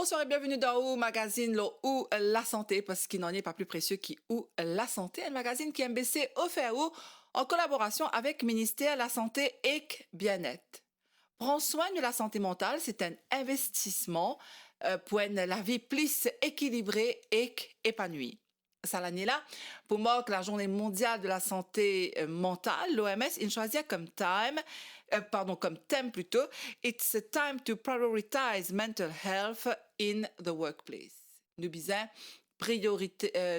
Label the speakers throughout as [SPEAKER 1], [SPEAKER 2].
[SPEAKER 1] Bonsoir et bienvenue dans OU Magazine, le OU La Santé, parce qu'il n'en est pas plus précieux qui OU La Santé, un magazine qui MBC offert OU en collaboration avec Ministère de la Santé et Bien-être. Prendre soin de la santé mentale, c'est un investissement pour la vie plus équilibrée et épanouie. Ça l'année là, pour marquer la journée mondiale de la santé mentale, l'OMS il choisit comme thème plutôt, It's a time to prioritize mental health in the workplace. Nous disons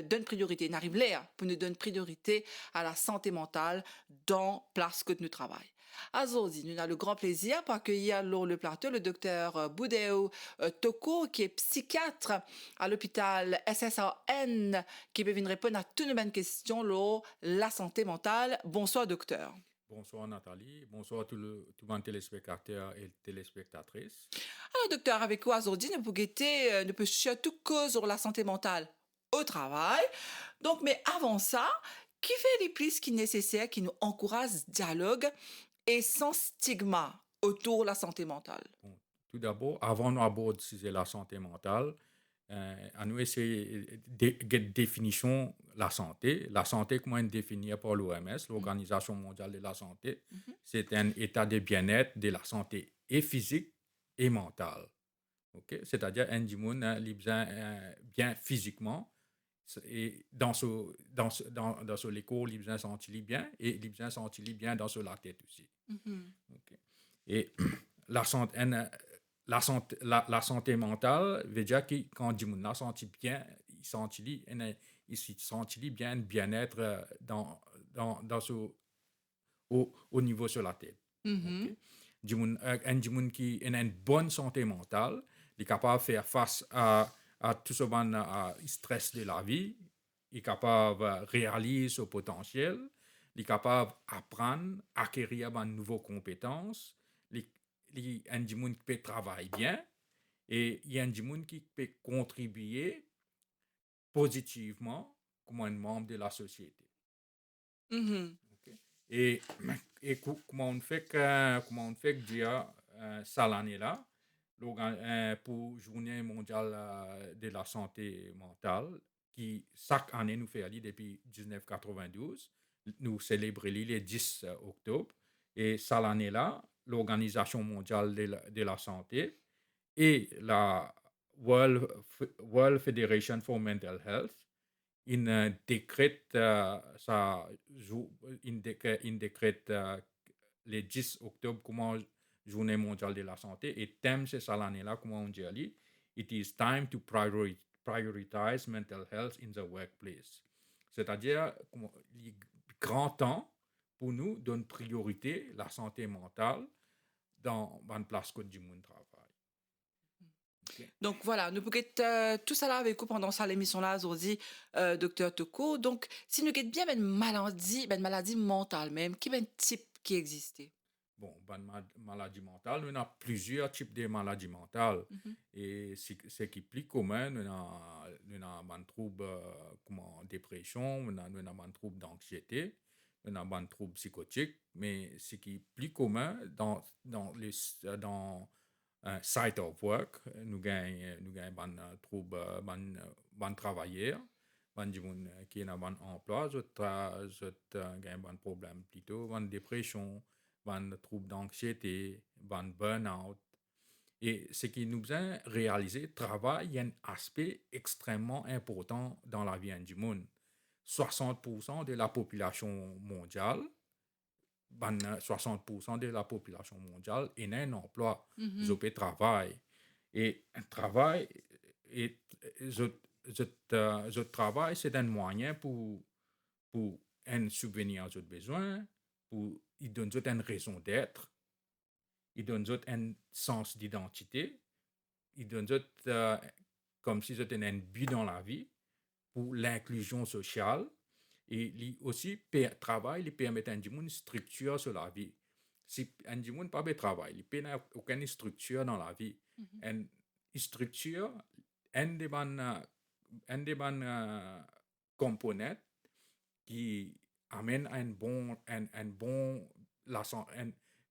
[SPEAKER 1] donne priorité, n'arrive là pour nous donner priorité à la santé mentale dans place que nous travaillons. Aujourd'hui, nous avons le grand plaisir d'accueillir sur le plateau le docteur Boudéo Toko, qui est psychiatre à l'hôpital SSAN, qui peut venir répondre à toutes nos bonnes questions sur la santé mentale. Bonsoir, docteur.
[SPEAKER 2] Bonsoir Nathalie, bonsoir tout le monde téléspectateur et téléspectatrices.
[SPEAKER 1] Alors, docteur, avec quoi aujourd'hui, nous pouvons surtout cause sur la santé mentale au travail. Donc, mais avant ça, qui fait les prises qui nécessaires, qui nous encouragent dialogue et sans stigma autour de la santé mentale?
[SPEAKER 2] Bon, tout d'abord, avant d'aborder la santé mentale, à nous essayer de définition la santé. La santé, comment elle est définie par l'OMS, l'Organisation mondiale de la santé,
[SPEAKER 1] Mhm.
[SPEAKER 2] c'est un état de bien-être de la santé et physique et mentale. Ok? C'est-à-dire un monde bien physiquement et dans les cours, il bien senti bien et il bien senti bien dans la tête aussi.
[SPEAKER 1] Mhm.
[SPEAKER 2] Ok? Et la santé, la santé mentale veut dire que quand dit la santé bien, il se sent bien bien-être dans au niveau sur la tête. Ok?
[SPEAKER 1] Mhm.
[SPEAKER 2] Un monde qui a une bonne santé mentale, il est capable de faire face à tout ce stress de la vie, il est capable de réaliser son potentiel, il est capable d'apprendre, acquérir de nouvelles compétences, il y a un monde qui peut travailler bien et il y a un monde qui peut contribuer positivement comme un membre de la société.
[SPEAKER 1] Mhm.
[SPEAKER 2] Ok? Et, comment on fait que dire ça l'année-là, pour Journée mondiale de la santé mentale, qui chaque année nous fait aller depuis 1992, nous célébrons le 10 octobre, et ça l'année-là, l'Organisation mondiale de la santé et la World Federation for Mental Health in décrète, in décrète le 10 octobre comme journée mondiale de la santé et thème c'est ça l'année-là, comme on dit, it is time to prioritize mental health in the workplace. C'est-à-dire, il est grand temps pour nous de donner priorité la santé mentale dans une place que du monde travaille. Okay.
[SPEAKER 1] Donc voilà, nous pouvons tout ça là avec vous pendant ça l'émission là aujourd'hui, docteur Toko. Donc si nous avons bien une maladie mentale même, qui est un type qui existait?
[SPEAKER 2] Bon, maladie mentale, on a plusieurs types de maladies mentales.
[SPEAKER 1] Mhm.
[SPEAKER 2] Et ce qui est plus commun, on a un trouble comme dépression, on a un trouble d'anxiété, on a un trouble psychotique, mais ce qui est plus commun dans site of work, nous avons un trouble, un travailleur, un qui a un emploi, un problème plutôt, une dépression, un trouble d'anxiété, un burn-out. Et ce qui nous a réalisé, travail, il y a un aspect extrêmement important dans la vie du monde. 60% de la population mondiale, 60% de la population mondiale est un emploi,
[SPEAKER 1] Mhm.
[SPEAKER 2] je peux travailler. Et un travail, et je travaille, c'est un moyen pour un subvenir à nos besoins, pour il donne une raison d'être, il donne un sens d'identité, il donne comme si c'était un but dans la vie pour l'inclusion sociale et aussi travail il permet à une structure sur la vie. Si un n'a pas de travail, il n'a aucune structure dans la vie.
[SPEAKER 1] Mhm.
[SPEAKER 2] Une structure, un des components qui amène à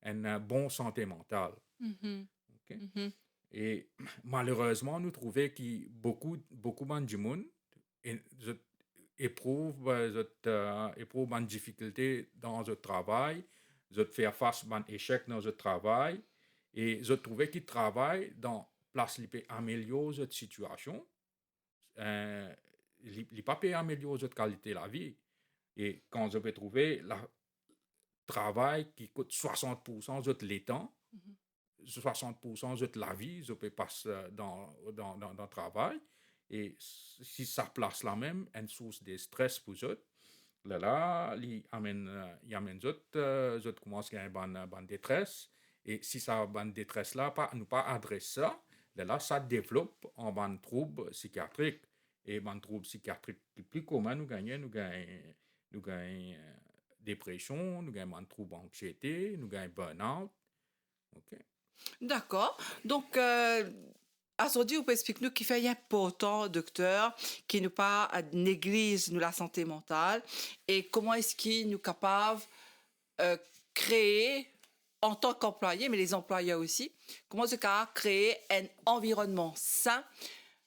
[SPEAKER 2] un bon santé mentale.
[SPEAKER 1] Mhm.
[SPEAKER 2] Ok?
[SPEAKER 1] Mhm.
[SPEAKER 2] Et malheureusement, nous trouvons que beaucoup de monde et- je- éprouvent une difficulté dans le travail, je faire face à un échec dans le travail, et je trouvais qu'ils travaillent dans place qui peut améliorer cette situation, il pas peut améliorer cette qualité de la vie. Et quand je peux trouver le travail qui coûte 60% de l'état,
[SPEAKER 1] Mhm.
[SPEAKER 2] 60% de la vie, je peux passer dans le travail. Et si ça place la même, une source de stress pour eux, il amène eux commencent à avoir une détresse. Et si ça bonne détresse là, nous pas adresse ça, ça développe en bonne trouble psychiatrique. Et bonne trouble psychiatrique plus commun, nous gagnons dépression, nous gagnons trouble anxiété, nous gagnons burn-out. OK?
[SPEAKER 1] D'accord. Donc, aujourd'hui, vous pouvez expliquer nous qui fait important, docteur, qui ne pas néglige nous la santé mentale et comment est-ce qu'il nous capable euh, créer en tant qu'employé, mais les employeurs aussi, comment ce cas créer un environnement sain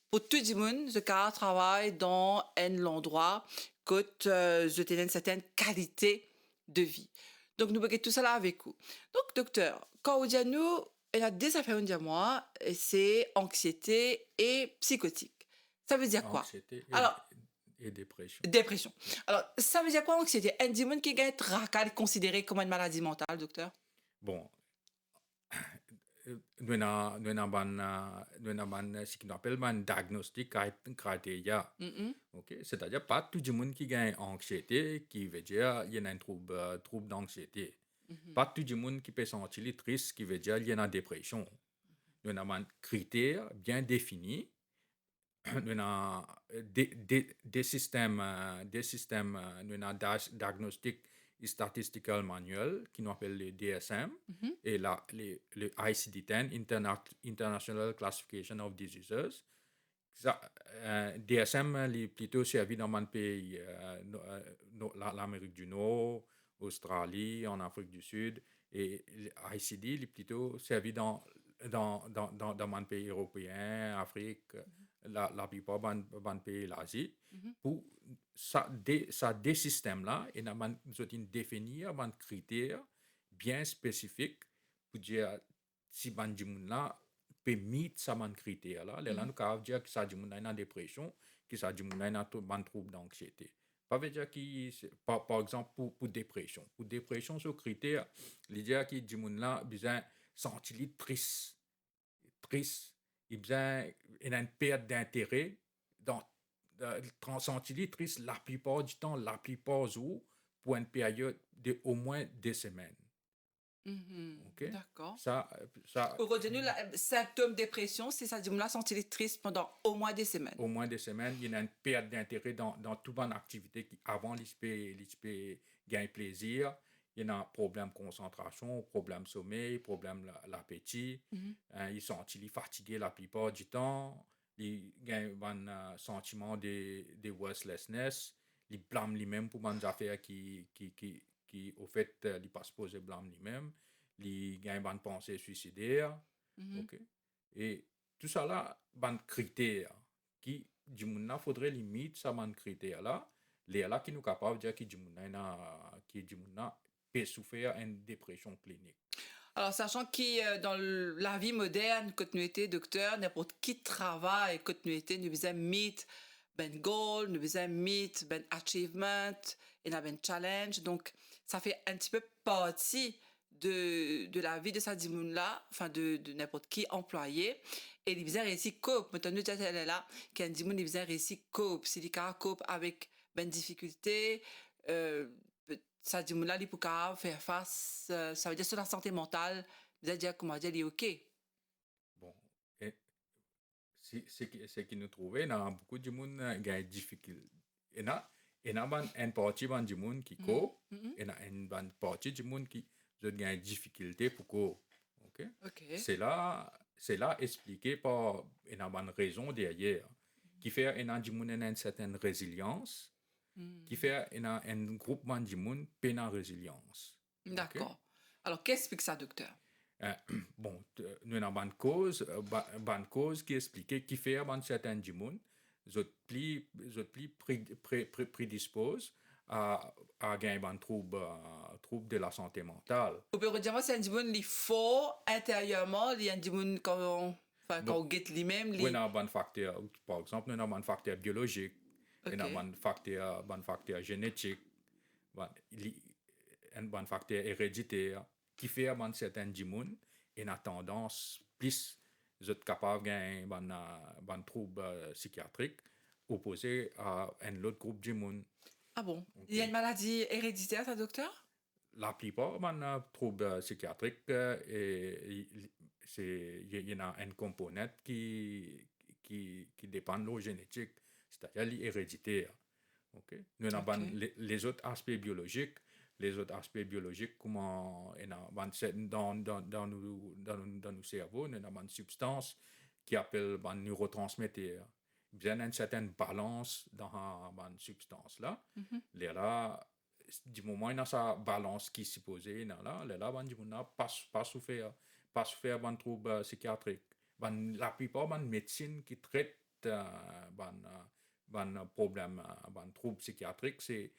[SPEAKER 1] pour tout le monde, ce cas travaille dans un endroit que je tenais une certaine qualité de vie. Donc, nous voyons tout cela avec vous. Donc, docteur, quand vous dites nous, il y a des affaires, moi, c'est anxiété et psychotique. Ça veut dire quoi?
[SPEAKER 2] Anxiété
[SPEAKER 1] Alors,
[SPEAKER 2] et dépression.
[SPEAKER 1] dépression. Alors, ça veut dire quoi anxiété? Un démon qui gagne tracal considéré comme une maladie mentale, docteur?
[SPEAKER 2] Bon, nous avons ce qu'on appelle un diagnostic criteria.
[SPEAKER 1] Mhm,
[SPEAKER 2] OK? C'est-à-dire, pas tout le monde qui a anxiété, qui veut dire qu'il y a un trouble d'anxiété.
[SPEAKER 1] mhm,
[SPEAKER 2] Pas tout le monde qui peut se sentir triste, qui veut dire qu'il y a une dépression. Nous avons un critère bien défini. Nous avons des systèmes diagnostic statistical manual qui nous appelle les DSM
[SPEAKER 1] mhm,
[SPEAKER 2] et le ICD-10 International Classification of Diseases. DSM est plutôt servi dans mon pays, l'Amérique du Nord, Australie, en Afrique du Sud, et l'ICD est plutôt servi dans mon pays européen, Afrique, la plupart des pays l'Asie.
[SPEAKER 1] mhm.
[SPEAKER 2] Pour des systèmes-là, et nous avons définir un critère bien spécifique pour dire si là peut mettre ça man critère là là nous avons dire que ça dit mon une dépression que ça dit mon un trouble d'anxiété pas veut dire qui par exemple pour dépression ce critère l'idée qui dit mon là besoin sentir triste il a une perte d'intérêt dans sentir triste la plupart du temps la plupart du jours pour une période de au moins 2 semaines.
[SPEAKER 1] Mhm.
[SPEAKER 2] OK?
[SPEAKER 1] D'accord.
[SPEAKER 2] Ça,
[SPEAKER 1] Pour retenir le symptôme dépression, c'est ça, dit, me sentir triste pendant au moins des semaines.
[SPEAKER 2] au moins 2 semaines, il y a une perte d'intérêt dans toute bonne activité qui, avant, il peut gagner plaisir. Il y a un problème de concentration, problème de sommeil, problème l'appétit.
[SPEAKER 1] Mhm.
[SPEAKER 2] Ils sont fatigués la plupart du temps. Ils gagnent un sentiment de worthlessness. Ils blâment lui-même pour des affaires qui au fait, ils ne pas supposé blâmer lui-même. Ils gagnent une pensée suicidaire.
[SPEAKER 1] Mhm.
[SPEAKER 2] OK? Et tout ça là, ban critères qui du monde faudrait limite ça ban critères là, les là qui nous capable de dire qui du monde qui du monde peut souffrir une dépression clinique.
[SPEAKER 1] Alors, sachant que dans la vie moderne, quand nous étions docteur, n'importe qui travaille, quand nous étions, nous faisons meet ben goal, nous faisons meet ben achievement, et nous ben challenge. Donc, ça fait un petit peu partie de la vie de sa dimoun là, enfin de n'importe qui employé. Et il faisait réussir cope. Maintenant, nous disons là, qu'un dimoun, il faisait réussir cope. Si il cope avec ben difficulté, euh, ça dit là, pour faire face, ça veut dire sur la santé mentale, vous allez dire, comment dire, il est OK.
[SPEAKER 2] Bon, et ce qui nous trouvait dans beaucoup de monde qui a des difficultés. Et là, une partie du monde qui
[SPEAKER 1] Mhm,
[SPEAKER 2] cope,
[SPEAKER 1] mhm.
[SPEAKER 2] et là, une partie du monde qui a des difficultés pour cope. OK?
[SPEAKER 1] OK.
[SPEAKER 2] C'est là expliqué par une bonne raison derrière, qui fait une certaine résilience, qui
[SPEAKER 1] Mhm.
[SPEAKER 2] fait un groupement de monde peine en résilience. OK?
[SPEAKER 1] D'accord. Alors, qu'est-ce que ça, docteur?
[SPEAKER 2] Euh, bon, nous avons une cause qui explique qui fait un certain dimoun, zot pli prédispose à gagner un trouble de la santé mentale.
[SPEAKER 1] Ou peut dire, moi, c'est un dimoun qui fort intérieurement, il y a un dimoun quand
[SPEAKER 2] Bon,
[SPEAKER 1] on guette lui-même,
[SPEAKER 2] nous avons un facteur, par exemple, nous avons un facteur biologique, nous
[SPEAKER 1] ok.
[SPEAKER 2] avons un facteur génétique, un facteur héréditaire qui fait un certain dimoun et a tendance plus d'être capable de gagner un trouble psychiatrique opposé à un autre groupe de monde.
[SPEAKER 1] Ah bon? Il y a
[SPEAKER 2] Ok.
[SPEAKER 1] une maladie héréditaire, ça, docteur?
[SPEAKER 2] La plupart des troubles psychiatriques, il y en a une composante qui dépend de la génétique, c'est-à-dire l'héréditaire. Okay? Nous avons
[SPEAKER 1] Ok.
[SPEAKER 2] les autres aspects biologiques. Les autres aspects biologiques, comment dans nos cerveaux, nous avons une substance qui appelle un neurotransmetteur. Bien une certaine balance dans une substance-là.
[SPEAKER 1] Mhm.
[SPEAKER 2] Là, du moment où il y a sa balance qui est supposée, là, du moment pas souffert d'un trouble psychiatrique. La plupart des médecines qui traitent problème, trouble psychiatrique, c'est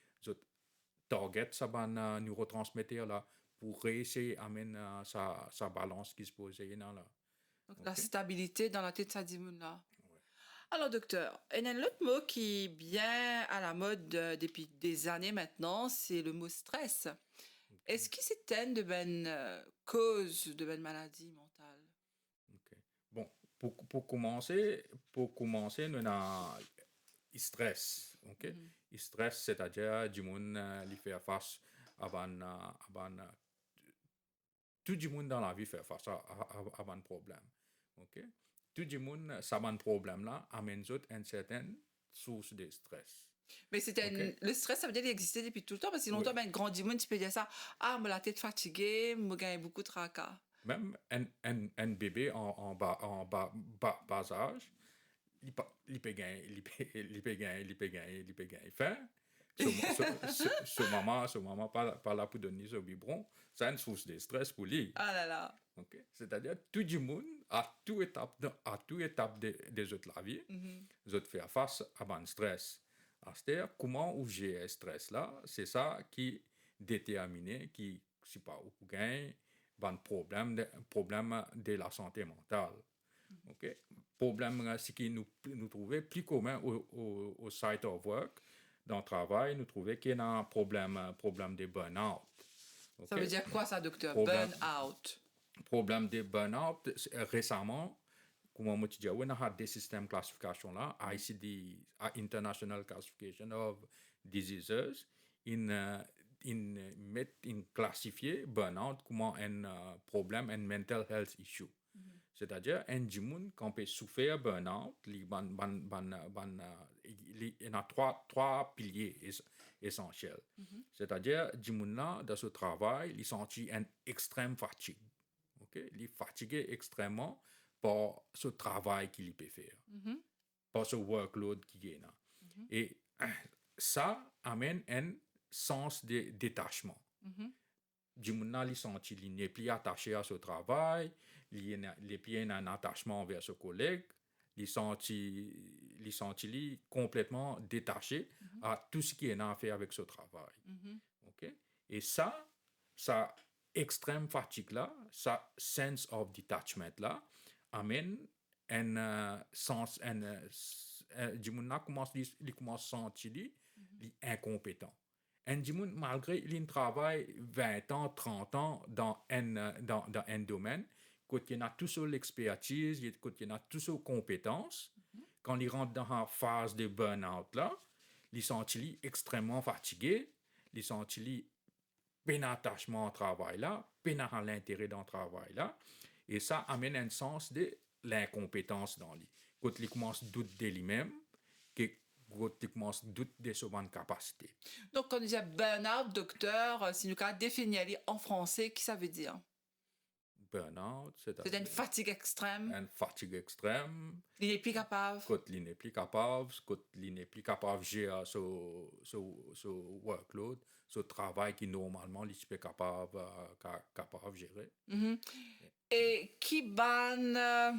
[SPEAKER 2] target sa neurotransmetteur là pour réussir à amener sa balance qui se pose là.
[SPEAKER 1] Donc, la
[SPEAKER 2] OK?
[SPEAKER 1] stabilité dans la tête de sa dimoun, là.
[SPEAKER 2] Ouais.
[SPEAKER 1] Alors, docteur, il y a un autre mot qui est bien à la mode depuis des années maintenant, c'est le mot stress. Est-ce que c'est une de cause de bonne maladie mentale?
[SPEAKER 2] OK. Bon, pour commencer, nous avons le stress. OK?
[SPEAKER 1] Mhm.
[SPEAKER 2] Le stress, c'est-à-dire du monde qui fait face tout le monde dans la vie fait face à un problème. OK? Tout le monde, ça a un problème là, amène une certaine source de stress.
[SPEAKER 1] Mais
[SPEAKER 2] OK?
[SPEAKER 1] le stress, ça veut dire qu'il existait depuis tout le temps, parce que
[SPEAKER 2] Oui.
[SPEAKER 1] longtemps, ben, grand dimoun, tu peux dire ça, ah, mais la tête fatiguée, me gagne beaucoup de tracas.
[SPEAKER 2] Même un bébé bas âge, il peut gagner, il peut gagner faim. Ce maman, pas là pour donner ce biberon, c'est une source de stress pour lui.
[SPEAKER 1] Ah là là.
[SPEAKER 2] Okay? C'est-à-dire, tout le monde, à toute étape des autres la vie,
[SPEAKER 1] Mhm.
[SPEAKER 2] les autres faire face à un stress. C'est-à-dire, comment ou gérer le stress là, c'est ça qui détermine, qui, si pas, ou gagne, un problème de la santé mentale. OK? Problème, c'est qui nous trouvait plus commun au site of work, dans le travail, nous trouvait qu'il y a un problème de burn-out.
[SPEAKER 1] Ça
[SPEAKER 2] OK?
[SPEAKER 1] veut dire quoi ça, docteur?
[SPEAKER 2] Problème,
[SPEAKER 1] Burn out.
[SPEAKER 2] problème de burn-out, récemment, comme on dit, on a des systèmes de classification là, ICD, International Classification of Diseases, in classifié burn-out comme un problème, un mental health issue. C'est-à-dire, un dimoun qui peut souffrir burn-out, il y a trois piliers essentiels.
[SPEAKER 1] Mhm.
[SPEAKER 2] C'est-à-dire, dimoun là, dans ce travail, il sentit une extrême fatigue. Okay? Il est fatigué extrêmement par ce travail qu'il peut faire,
[SPEAKER 1] Mhm.
[SPEAKER 2] par ce workload qu'il y a.
[SPEAKER 1] Mhm.
[SPEAKER 2] Et ça amène un sens de détachement.
[SPEAKER 1] Mhm.
[SPEAKER 2] Du moment il senti qu'il n'est plus attaché à ce travail, il n'est plus un attachement vers ce collègue, il senti complètement détaché
[SPEAKER 1] Mhm.
[SPEAKER 2] à tout ce qui est à faire avec ce travail.
[SPEAKER 1] Mhm.
[SPEAKER 2] Okay? Et ça extrême fatigue là, ça sense of detachment là, amène un sens, du monde il commence à sentir incompétent. Un du monde, malgré qu'il travaille 20 ans, 30 ans dans un domaine, quand il a tout sur l'expertise, quand il a tout sur compétences, quand il rentre dans la phase de burn-out là, il sent extrêmement fatigué, il sent peine attachement au travail là, peine à l'intérêt dans le travail là, et ça amène un sens de l'incompétence dans lui. Quand il commence à douter de lui-même, quand il commence à douter de ses capacités.
[SPEAKER 1] Donc, quand on dit burn-out, docteur, si nous avons définir en français, qu'est-ce que ça veut dire?
[SPEAKER 2] Burn-out,
[SPEAKER 1] C'est une
[SPEAKER 2] c'est-à-dire
[SPEAKER 1] fatigue extrême.
[SPEAKER 2] une fatigue extrême,
[SPEAKER 1] Il n'est plus capable.
[SPEAKER 2] quand il n'est plus capable, quand il n'est plus capable de gérer ce workload, ce travail qui normalement il est capable de gérer.
[SPEAKER 1] Mhm. Et qui ban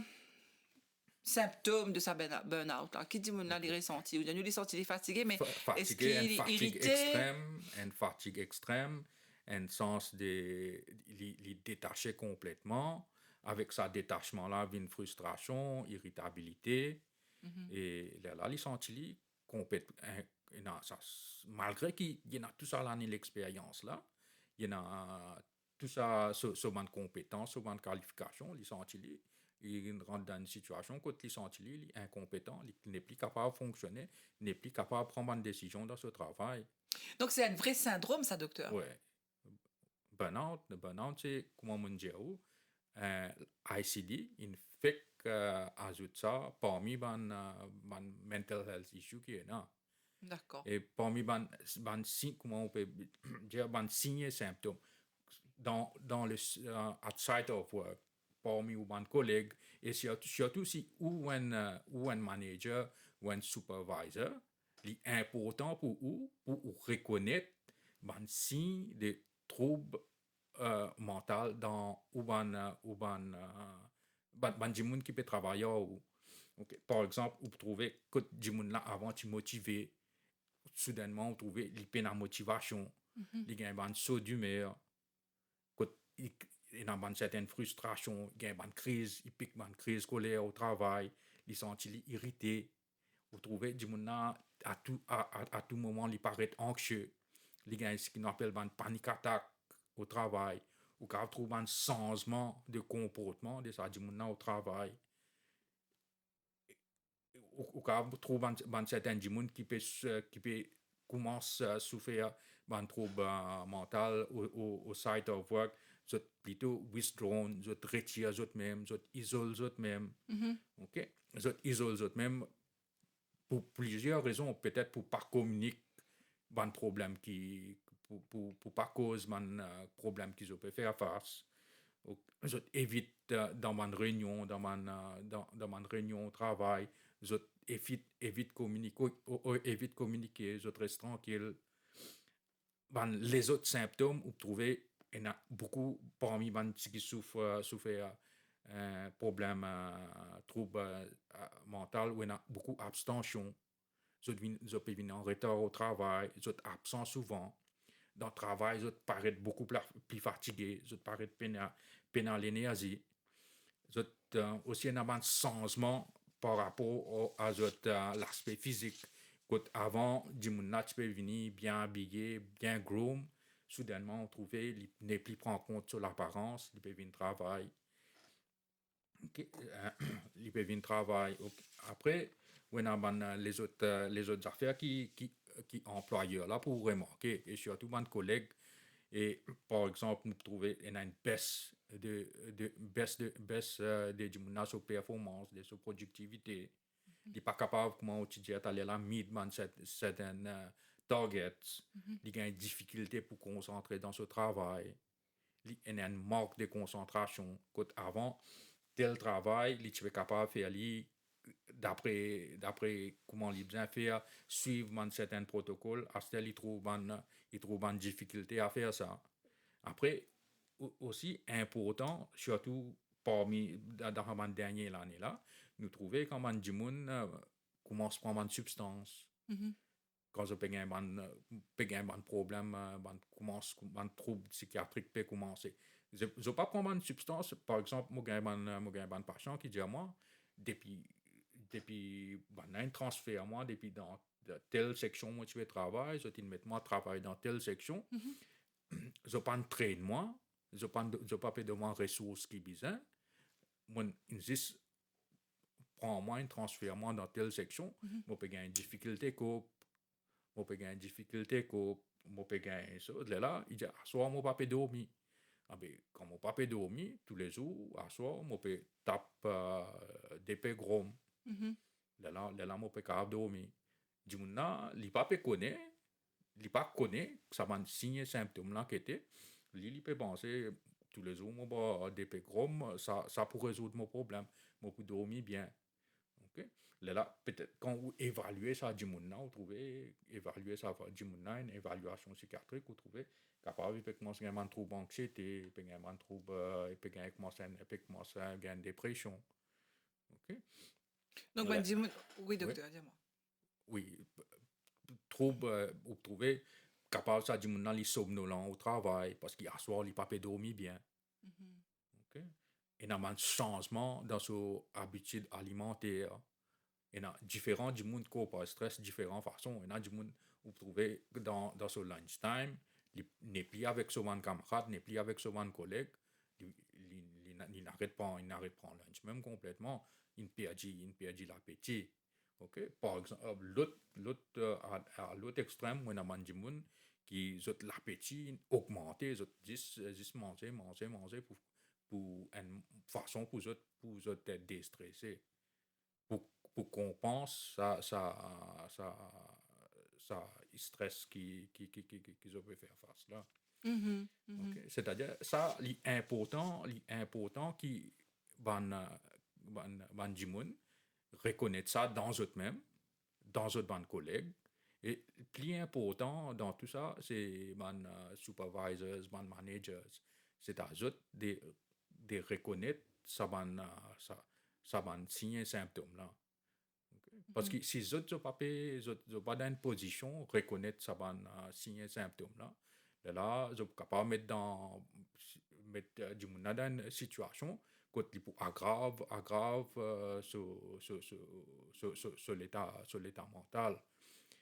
[SPEAKER 1] symptômes de sa burn-out là? Qui dit mon a les ressentis? Ou bien nous les sentis les fatigués, mais est-ce
[SPEAKER 2] Fatigué, une
[SPEAKER 1] qu'il est
[SPEAKER 2] fatigue
[SPEAKER 1] irrité?
[SPEAKER 2] extrême, une fatigue extrême, un sens de les détacher complètement. Avec ça détachement-là, vient une frustration, irritabilité.
[SPEAKER 1] Mhm.
[SPEAKER 2] Et là, les sentis complètement, malgré qu'il y en a tout ça là, l'expérience là, il y en a tout ça, ce manque de compétences, ce manque de qualification, les sentis, il rentre dans une situation où les sentis, il est incompétent, il n'est plus capable de fonctionner, il n'est plus capable de prendre une décision dans ce travail.
[SPEAKER 1] Donc c'est un vrai syndrome, ça, docteur.
[SPEAKER 2] Ouais. Burnout, c'est comment on dit, ICD, il fait ajoute ça parmi les mental health issues qui est là.
[SPEAKER 1] D'accord.
[SPEAKER 2] Et parmi comment on peut dire, les signes et symptômes, dans le outside of work, parmi les collègues, et surtout si ou un manager ou un supervisor, c'est important pour reconnaître les signes de troubles mentaux dans ban gens qui peut travailler. Okay. Par exemple, vous trouvez que des gens là avant de motiver, soudainement, vous trouvez qu'ils peinent la motivation,
[SPEAKER 1] Mhm.
[SPEAKER 2] ils ont un saut d'humeur, ils ont une certaine frustration, ils ont une crise, ils piquent une crise colère au travail, ils sont irrités. Vous trouvez des gens là à tout moment, ils paraissent anxieux, ils ont ce qu'on appelle une panique attaque au travail, ou quand vous trouvez un changement de comportement de ces gens là au travail. Ou quand vous trouvez certains gens qui peut commencer à souffrir d'un trouble mental au site of work, vous êtes plutôt withdrawn, vous êtes retiré eux-mêmes, vous êtes isolé eux-mêmes.
[SPEAKER 1] Mhm.
[SPEAKER 2] OK? Vous êtes isolé eux-mêmes pour plusieurs raisons, peut-être pour pas communiquer un problème qui pour pas cause un problème qu'ils peuvent faire face. Je évite dans ma réunion, dans ma réunion au travail, je évite communiquer, je reste tranquille. Les autres symptômes, vous trouvez, il y en a beaucoup parmi les gens qui souffrent un problème, trouble mental, où il y en a beaucoup d'abstention. Je peux venir en retard au travail, je suis absent souvent. Dans le travail, je parais beaucoup plus fatigué, je parais peine l'énergie. Je aussi un changement par rapport à l'aspect physique. Quand avant, du monde tu peux venir bien habillé, bien groom, soudainement on trouvait il n'est plus prend compte sur l'apparence, il peut venir travailler. Okay. Il peut venir travailler. Okay. Après, on a les autres affaires qui employeurs là pour remarquer, et surtout mes collègues. Et par exemple, nous trouvons une baisse de gens sur performance, de sur productivité. Il n'est pas capable, comment tu dis, d'aller là, meet certains targets.
[SPEAKER 1] Mhm.
[SPEAKER 2] Il a une difficulté pour concentrer dans ce travail. Il y a un manque de concentration. Avant, tel travail, il est capable de faire d'après comment il bien faire, suivre un certain protocole, à ce qu'il il trouve une difficulté à faire ça. Après, aussi important, surtout dans la dernière année là, nous trouvons quand man du monde commence à prendre une substance.
[SPEAKER 1] Mhm.
[SPEAKER 2] Quand je peux un problème, commence un trouble psychiatrique peut commencer. Je pas prendre une substance, par exemple, moi j'ai un patient qui dit à moi, depuis un transfert moi, depuis dans telle section moi tu veux travailler, je te mets moi travailler dans telle section,
[SPEAKER 1] Mhm.
[SPEAKER 2] je pas de train moi, je pas de moi ressources qui besoin, moi insiste prends moi un transfert moi dans telle section,
[SPEAKER 1] Mhm.
[SPEAKER 2] moi peux gagner une difficulté que moi peux gagner une difficulté que moi peux gagner ça là, il dit à soir moi pas peut dormir. Ah ben, quand mon papa dormit tous les jours, à soir, mon père tape des peu gros.
[SPEAKER 1] Mhm.
[SPEAKER 2] Là, mon père capable dormir. Du monde là, il papa connaît, il pas connaît, ça m'a signé symptômes là qui était. Il peut penser tous les jours, mon des peu gros, ça pour résoudre mon problème, moi pour dormir bien. OK? Là, peut-être quand vous évaluez ça du monde, vous trouvez, évaluer ça du monde, une évaluation psychiatrique, vous trouvez capable, il peut commencer à avoir un trouble d'anxiété, il peut avoir un trouble, il peut commencer à avoir une dépression. OK?
[SPEAKER 1] Donc, ben,
[SPEAKER 2] Là,
[SPEAKER 1] dis-moi... Oui,
[SPEAKER 2] oui,
[SPEAKER 1] docteur, dis-moi.
[SPEAKER 2] oui, trouble, vous trouvez capable ça du monde, les somnolents au travail, parce qu'il y a soir, il pas peut dormir bien.
[SPEAKER 1] Mhm.
[SPEAKER 2] OK? Il y a un changement dans son habitude alimentaire. Il y a différents du monde qui ont stress, différentes façons. Il y a du monde où vous trouvez dans son lunchtime, il n'est plus avec son camarade, n'est plus avec son collègue, il n'arrête pas le lunch, même complètement, il perd l'appétit. OK? Par exemple, à l'autre extrême, on a du monde qui ont l'appétit augmenté, ils ont 10 manger pour une façon pour être déstressé pour qu'on pense ça stress qu'ils ont faire face là.
[SPEAKER 1] Mhm.
[SPEAKER 2] OK?
[SPEAKER 1] Mhm.
[SPEAKER 2] C'est-à-dire, ça, l'important qui van du monde reconnaître ça dans eux-mêmes, dans eux ban collègues. Et le plus important dans tout ça, c'est les supervisors, les managers. C'est à eux de reconnaître ça ban signe et symptômes là. Parce que si les autres n'ont pas dans une position, reconnaître ça ban signe et symptômes là, là, ils sont capables de mettre du monde dans une situation quand il aggrave sur l'état mental.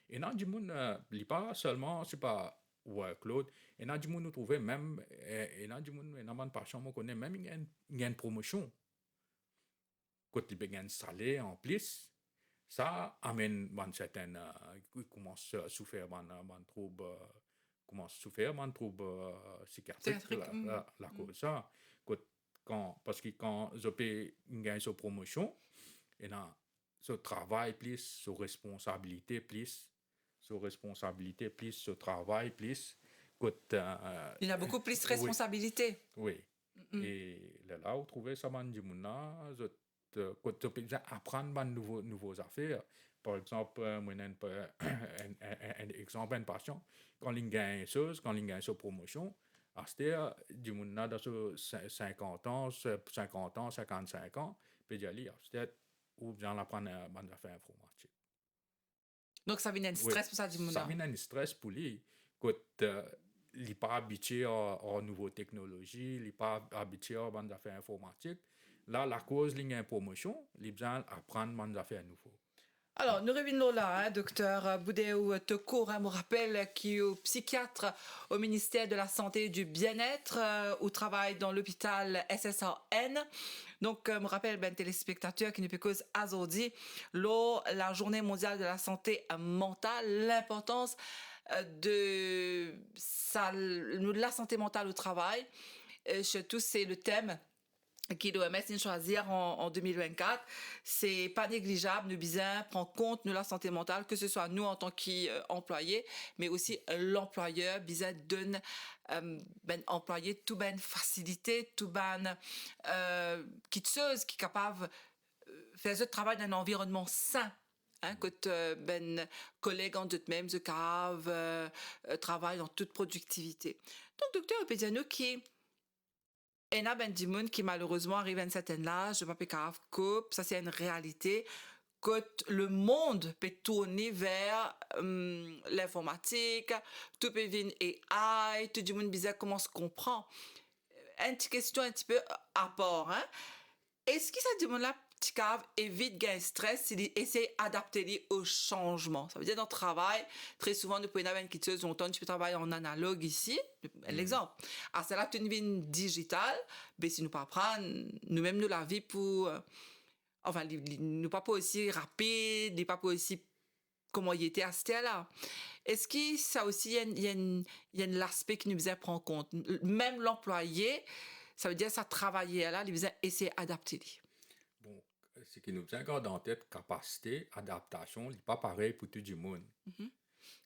[SPEAKER 2] Et dans du monde, il pas seulement, c'est pas workload, et dans du monde, nous trouvons même, et dans du monde, dans mon patient, on connaît même, il y a une promotion. Quand il y a un salaire en plus, ça amène un certain, il commence à souffrir d'un trouble, commence à souffrir d'un trouble psychiatrique,
[SPEAKER 1] Théâtrique. Mhm.
[SPEAKER 2] la
[SPEAKER 1] Mhm.
[SPEAKER 2] cause ça. Parce que quand je paye une gagne sur promotion, et dans ce travail plus, sur responsabilité plus, ce travail plus, quand,
[SPEAKER 1] Il y a beaucoup plus de
[SPEAKER 2] oui,
[SPEAKER 1] responsabilités.
[SPEAKER 2] oui.
[SPEAKER 1] Mhm.
[SPEAKER 2] Et là, vous trouvez ça, man, du monde, quand tu peux apprendre de nouveaux affaires. Par exemple, moi, un exemple, un patient, quand il gagne une chose, quand il gagne sa promotion, à ce du monde dans ce 50 ans, 55 ans, puis il dit, ou bien apprendre des affaires informatiques.
[SPEAKER 1] Donc, ça vient d'un
[SPEAKER 2] Oui,
[SPEAKER 1] stress pour ça, du monde.
[SPEAKER 2] ça vient un stress pour lui. Quand il n'est pas habitué aux nouvelles technologies, il n'est pas habitué aux affaires informatiques, là, la cause, il y a une promotion, il a besoin d'apprendre des affaires nouvelles.
[SPEAKER 1] Alors, nous revenons là, hein, docteur Boudéou Tekour, hein, me rappelle qui est psychiatre au ministère de la Santé et du Bien-être, où travaille dans l'hôpital SSAN. Donc, me rappelle, ben, téléspectateurs qui ne peut cause aujourd'hui, la journée mondiale de la santé mentale, l'importance de la santé mentale au travail. Surtout, c'est le thème qui l'OMS vient choisir en 2024, c'est pas négligeable, nous besoin prendre compte de la santé mentale, que ce soit nous en tant qu'employés, mais aussi l'employeur besoin donne ben employé tout ben facilité, tout ben kitseuse qui est capable faire ce travail dans un environnement sain. Hein, que ben collègues en d'autres-mêmes de cave travaillent en toute productivité. Donc docteur Pédiano qui il y a ben du monde qui malheureusement arrive à un certain âge, je ne sais pas coupe, ça c'est une réalité, que le monde peut tourner vers l'informatique, tout peut venir AI, tout le monde bizarre comment se comprend. Une petite question un petit peu à part, hein? Est-ce que ça demande là petit cave évite gain stress s'il essaie d'adapter au changement? Ça veut dire dans le travail, très souvent, nous pouvons avoir une quitteuse longtemps, tu peux travailler en analogue ici, l'exemple. À cela, tu as une vie digitale, mais si nous pas prendre, nous-mêmes, nous la vie pour, enfin, nous pas aussi rapide, pas aussi comment il était à ce là. Est-ce que ça aussi, il y a l'aspect qui nous faisait prendre en compte? Même l'employé, ça veut dire ça travailler là, il faisait essayer d'adapter.
[SPEAKER 2] Bon, ce qui nous vient garder en tête, capacité, adaptation, n'est pas pareil pour tout le monde.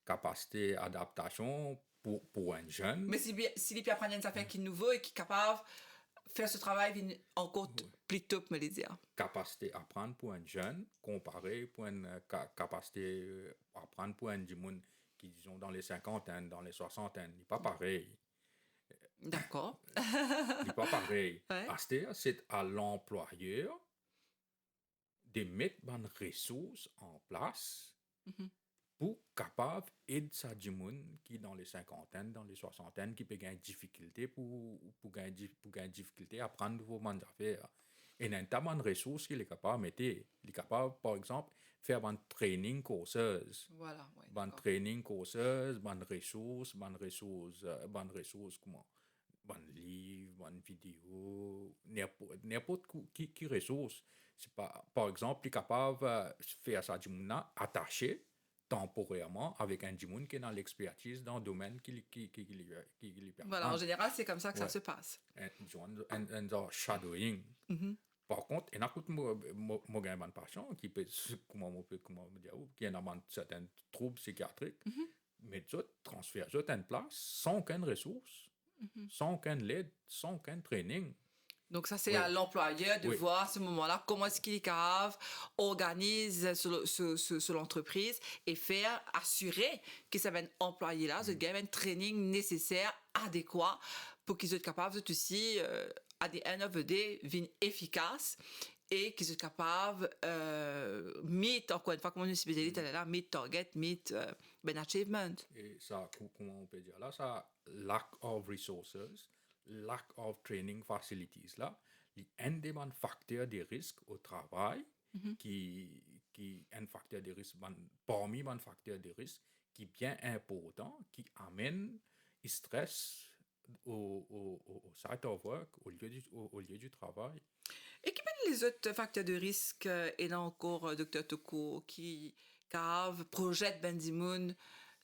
[SPEAKER 2] Capacité, adaptation pour un jeune.
[SPEAKER 1] Mais si il peut apprendre une affaire qui est nouveau et qui est capable faire ce travail vient en compte
[SPEAKER 2] Oui.
[SPEAKER 1] plutôt que me le dire.
[SPEAKER 2] Capacité à apprendre pour un jeune, comparé pour une capacité à apprendre pour un monde qui, disons, dans les cinquantaines, dans les soixantaines, n'est pas pareil.
[SPEAKER 1] D'accord.
[SPEAKER 2] N'est pas pareil.
[SPEAKER 1] Ouais.
[SPEAKER 2] C'est à l'employeur de mettre une ressource en place
[SPEAKER 1] Mhm.
[SPEAKER 2] pour capable aider ça du monde qui dans les cinquantaines, dans les soixantaines, qui peut gagner difficulté pour gagner difficulté à prendre vos mandat d'affaires. Et il y a tellement de ressources qu'il est capable de mettre. Il est capable, par exemple, faire un training courseuse.
[SPEAKER 1] Voilà, ouais,
[SPEAKER 2] Ban
[SPEAKER 1] d'accord.
[SPEAKER 2] training courseuse, ban ressources, comment? Ban livre, ban vidéo, n'importe qui ressource. C'est pas, par exemple, il est capable de faire ça du monde attaché temporairement avec un Jimoun qui est dans l'expertise dans le domaine qui lui peut
[SPEAKER 1] Voilà, en
[SPEAKER 2] apprendre.
[SPEAKER 1] général, c'est comme ça que ça
[SPEAKER 2] Ouais.
[SPEAKER 1] se passe.
[SPEAKER 2] Un genre shadowing.
[SPEAKER 1] Mhm.
[SPEAKER 2] Par contre, il y a une patient qui peut, comment me dire, qui a certains troubles psychiatriques,
[SPEAKER 1] Mhm.
[SPEAKER 2] mais tu transfères ça à une place sans aucune ressource,
[SPEAKER 1] Mhm.
[SPEAKER 2] sans aucune aide, sans aucun training.
[SPEAKER 1] Donc ça, c'est
[SPEAKER 2] Oui,
[SPEAKER 1] à l'employeur de
[SPEAKER 2] oui.
[SPEAKER 1] voir à ce moment-là comment est-ce qu'il est capable, organise sur l'entreprise et faire, assurer que ça va être employé là, ce gars un training nécessaire, adéquat, pour qu'ils soient capables de aussi, à the end of the day, venir efficace et qu'ils soient capables meet, encore une fois, comme on dit spécialité là, meet target, meet ben achievement.
[SPEAKER 2] Et ça, comment on peut dire là, ça, lack of resources, lack of training facilities là, il y a un des facteurs de risque au travail
[SPEAKER 1] Mhm.
[SPEAKER 2] qui est un facteur de risque, parmi les facteurs de risque qui est bien important, qui amène stress au site of work, au lieu du travail.
[SPEAKER 1] Et qui sont les autres facteurs de risque et là encore, Dr. Toko, qui cave, projette Ben Dimoun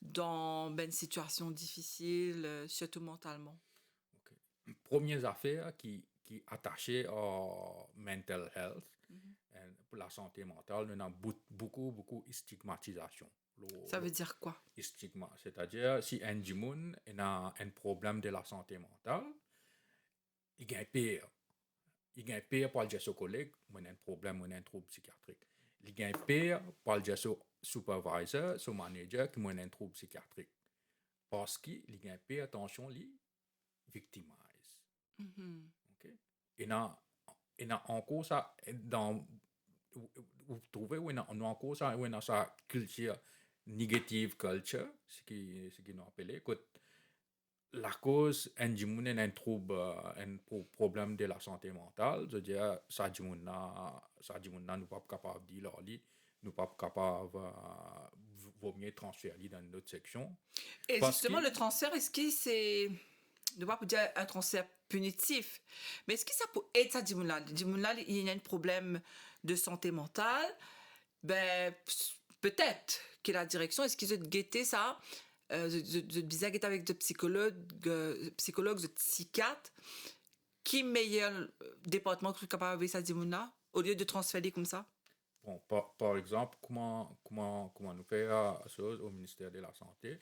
[SPEAKER 1] dans une situation difficile, surtout mentalement?
[SPEAKER 2] Okay. Première affaire qui est attachée à mental health,
[SPEAKER 1] Mhm.
[SPEAKER 2] pour la santé mentale, on a beaucoup de stigmatisation.
[SPEAKER 1] Ça veut dire quoi?
[SPEAKER 2] Stigma, c'est-à-dire si un Jimoun a un problème de la santé mentale, il gagne pire. Il gagne pire pour le dire aux collègues, on a un problème, on a un trouble psychiatrique. Il gagne pire pour le dire au supervisor, au manager, qui a un trouble psychiatrique. Parce qu'il gagne pire, attention, il victimise.
[SPEAKER 1] Mhm.
[SPEAKER 2] Okay? Et encore ça, vous trouvez où on a encore ça, où on a sa culture, negative culture, ce qui nous appelle, écoute, la cause, un jimoun un trouble, un problème de la santé mentale, je veux dire, ça jimoun nous pas capable de dire, nous pas capable, vaut mieux transférer dans une autre section.
[SPEAKER 1] Et
[SPEAKER 2] Parce
[SPEAKER 1] justement,
[SPEAKER 2] que,
[SPEAKER 1] le transfert, est-ce que c'est, ne pas dire un transfert punitif, mais est-ce que ça peut aider ça, Dimoun-là? Dimoun-là, il y a un problème de santé mentale, ben, peut-être que la direction, est-ce qu'ils ont guetté ça, de bizarre guetter avec des psychologues, de psychiatres, qui meilleur département qui est capable de ça, Dimoun-là, au lieu de transférer comme ça?
[SPEAKER 2] bon, par exemple, comment nous faire chose au ministère de la Santé?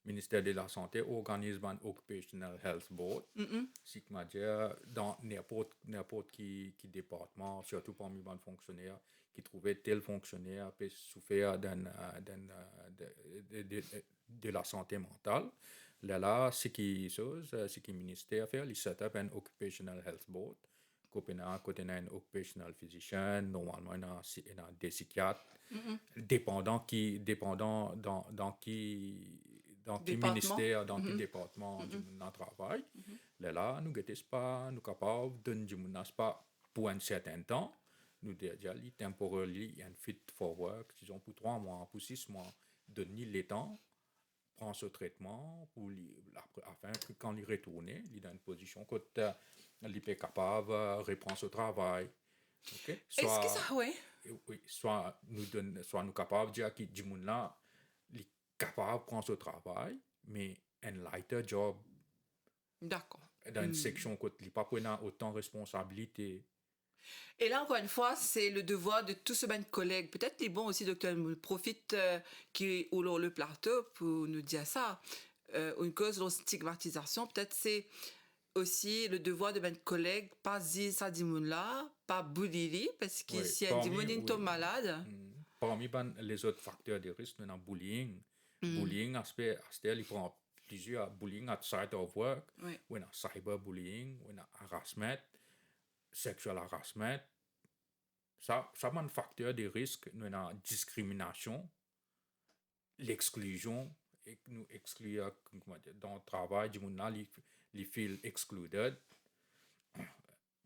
[SPEAKER 2] Ministère de la Santé organise un Occupational Health Board.
[SPEAKER 1] Mhm.
[SPEAKER 2] Si je dans n'importe qui département, surtout parmi les fonctionnaires, qui trouvait tel fonctionnaire peut souffrir de la santé mentale. Là, ce qui ministère fait, il set up un Occupational Health Board. Côté un occupational physician, normalement, il y a des psychiatres,
[SPEAKER 1] Mhm.
[SPEAKER 2] dépendant dans qui
[SPEAKER 1] Département.
[SPEAKER 2] ministère, dans qui
[SPEAKER 1] Mhm.
[SPEAKER 2] département du
[SPEAKER 1] Mhm.
[SPEAKER 2] monde travail.
[SPEAKER 1] Mhm.
[SPEAKER 2] Là, nous sommes pas, nous capables de du monde pas pour un certain temps. Nous déjà, temporarily, and fit for work, disons pour 3 mois, pour 6 mois, donner le temps, prendre ce traitement, afin que quand il retourne, il est dans une position que il est capable de reprendre ce travail. Okay?
[SPEAKER 1] Est-ce que ça, oui?
[SPEAKER 2] Oui, soit nous capables de dire que du monde là, il est capable de prendre ce travail, mais un lighter job,
[SPEAKER 1] D'accord.
[SPEAKER 2] dans une section où il n'a pas autant de responsabilités.
[SPEAKER 1] Et là, encore une fois, c'est le devoir de tous ces bonnes collègues. Peut-être les bons aussi, docteur, profite qui ou le plateau pour nous dire ça. Une cause de stigmatisation, peut-être c'est aussi le devoir de mes collègues, pas dire ça dit moun là, pas boulili, parce que
[SPEAKER 2] Oui,
[SPEAKER 1] si un dit moun est
[SPEAKER 2] oui.
[SPEAKER 1] malade.
[SPEAKER 2] Parmi les autres facteurs de risque, nous avons bullying.
[SPEAKER 1] Mm.
[SPEAKER 2] Bullying, il prend plusieurs bullying outside of work.
[SPEAKER 1] Oui.
[SPEAKER 2] On a cyberbullying, on a harassment, sexual harassment. Ça c'est un facteur de risque. Nous avons discrimination, l'exclusion, et nous exclure dans le travail, du monde les feel excluded.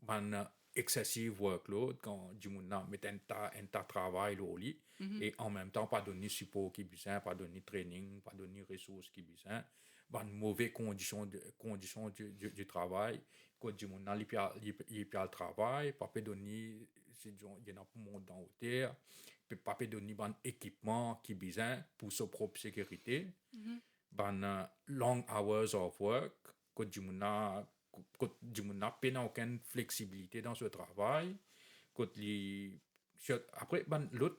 [SPEAKER 2] Man excessive workload quand du monde met un travail au lit et en même temps pas donner support qui besoin, pas donner training, pas donner ressources qui besoin, ban mauvais conditions du travail quand du monde il le travail, pas peut donner il y en a pour monter dans hauteur, pas peut donner ban équipement qui besoin pour sa propre sécurité, ban long hours of work quand du monde n'a aucune flexibilité dans ce travail. Après, l'autre